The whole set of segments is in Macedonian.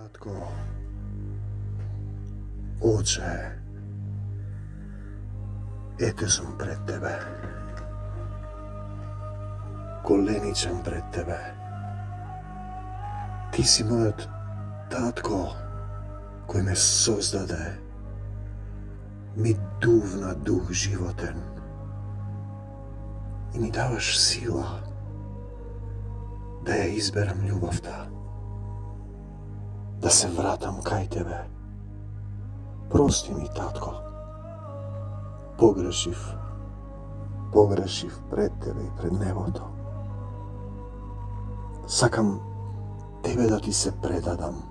Татко, Oče, ете сум пред Тебе, коленичам пред Тебе. Ти си мојот татко, кој ме создаде, ми дувна дух животен и ми даваш сила да ја изберам љубовта, да се вратам кај Тебе. Прости ми, татко. Погрешив пред Тебе и пред небото. Сакам Тебе да Ти се предадам,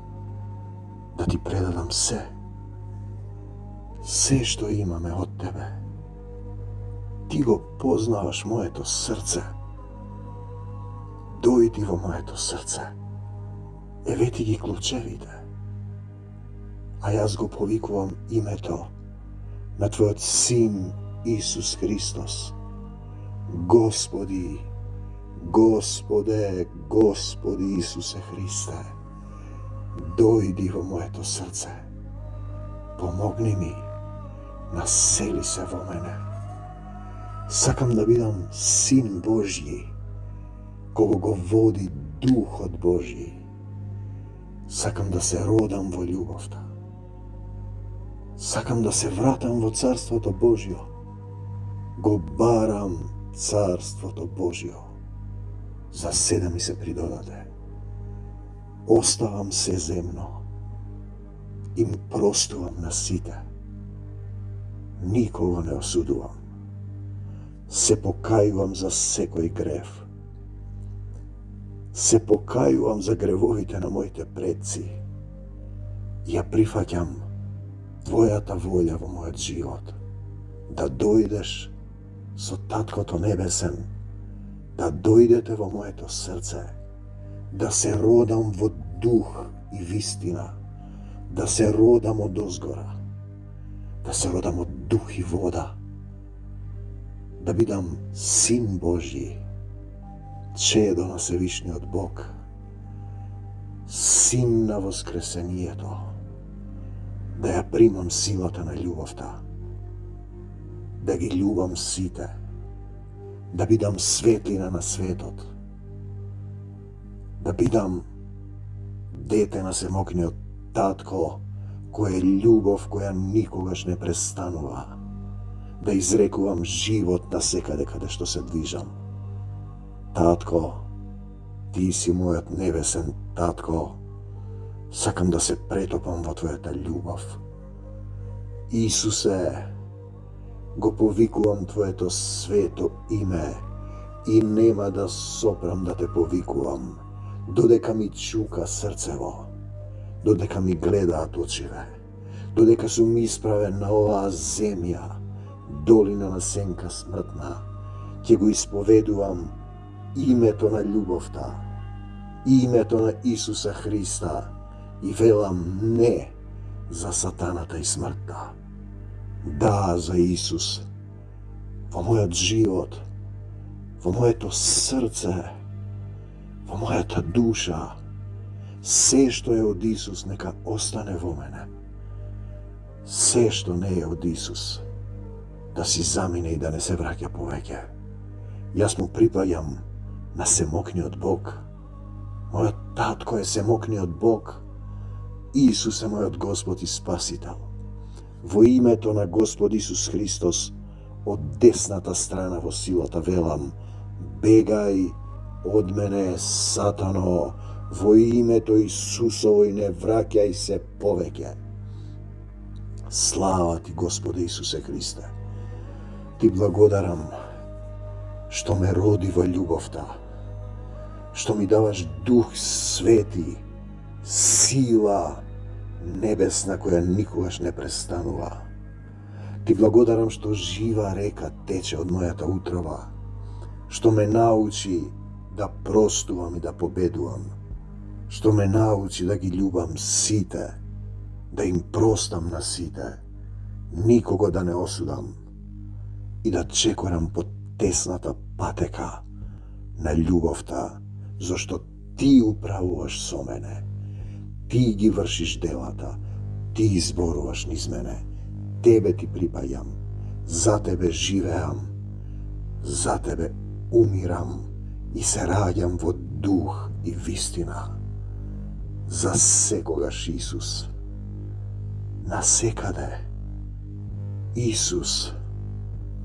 да Ти предадам се што имаме од Тебе. Ти го познаваш моето срце. Дојди во моето срце. Еве Ти ги клучевите. А јас го повикувам името на Твојот Син Исус Христос. Господи, Господе, Господи Исусе Христе, дојди во моето срце. Помогни ми, насели се во мене. Сакам да бидам Син Божји, кого го води Духот Божји. Сакам да се родам во љубовта. Сакам да се вратам во Царството Божјо. Го барам Царството Божјо. За се да ми се придодаде. Оставам се земно. Им простувам на сите. Никого не осудувам. Се покајувам за секој грев. Се покајувам за гревовите на моите предци. Ја прифаќам Твојата волја во мојот живот, да дојдеш со Таткото Небесен, да дојдете во моето срце, да се родам во дух и вистина, да се родам од озгора, да се родам од дух и вода, да бидам Син Божји, чедо на Севишниот Бог, Син на воскресението, да ја примам силата на љубовта, да ги љубам сите, да бидам светлина на светот, да бидам дете на семокниот татко, кој е љубов која никогаш не престанува, да изрекувам живот на секаде каде што се движам. Татко, Ти си мојот небесен татко, сакам да се претопам во Твојата љубов. Исусе, го повикувам Твоето свето име и нема да сопрам да Те повикувам, додека ми чука срцево, додека ми гледаат очиве, додека сум исправен на оваа земја, долина на сенка смртна, ќе го исповедувам името на љубовта, името на Исуса Христа, и велам не за сатаната и смртта. Да, за Исус. Во мојот живот, во моето срце, во мојата душа, се што е од Исус нека остане во мене. Се што не е од Исус, да си замине и да не се враќа повеќе. Јас му припаѓам на семокниот Бог. Мојот татко е семокниот Бог. Исус е мојот Господ и Спасител. Во името на Господ Исус Христос, од десната страна во силата велам, бегај од мене, сатано, во името Исусово и не враќај се повеќе. Слава Ти, Господе Исусе Христе. Ти благодарам што ме роди во љубовта, што ми даваш Дух Свети, сила небесна која никогаш не престанува. Ти благодарам што жива река тече од мојата утроба, што ме научи да простувам и да победувам, што ме научи да ги љубам сите, да им простам на сите, никого да не осудам и да чекорам по тесната патека на љубовта, зашто Ти управуваш со мене. Ти ги вршиш делата, ти зборуваш низ мене, тебе ти припаѓам, за тебе живеам, за тебе умирам и се раѓам во дух и вистина. За секогаш Исус, насекаде Исус,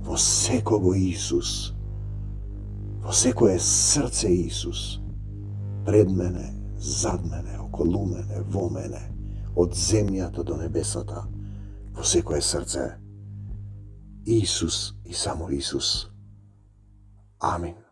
во секого Исус, во секое срце Исус, пред мене, зад мене, околу мене, во мене, од земјата до небесата, во секое срце. Исус и само Исус. Амин.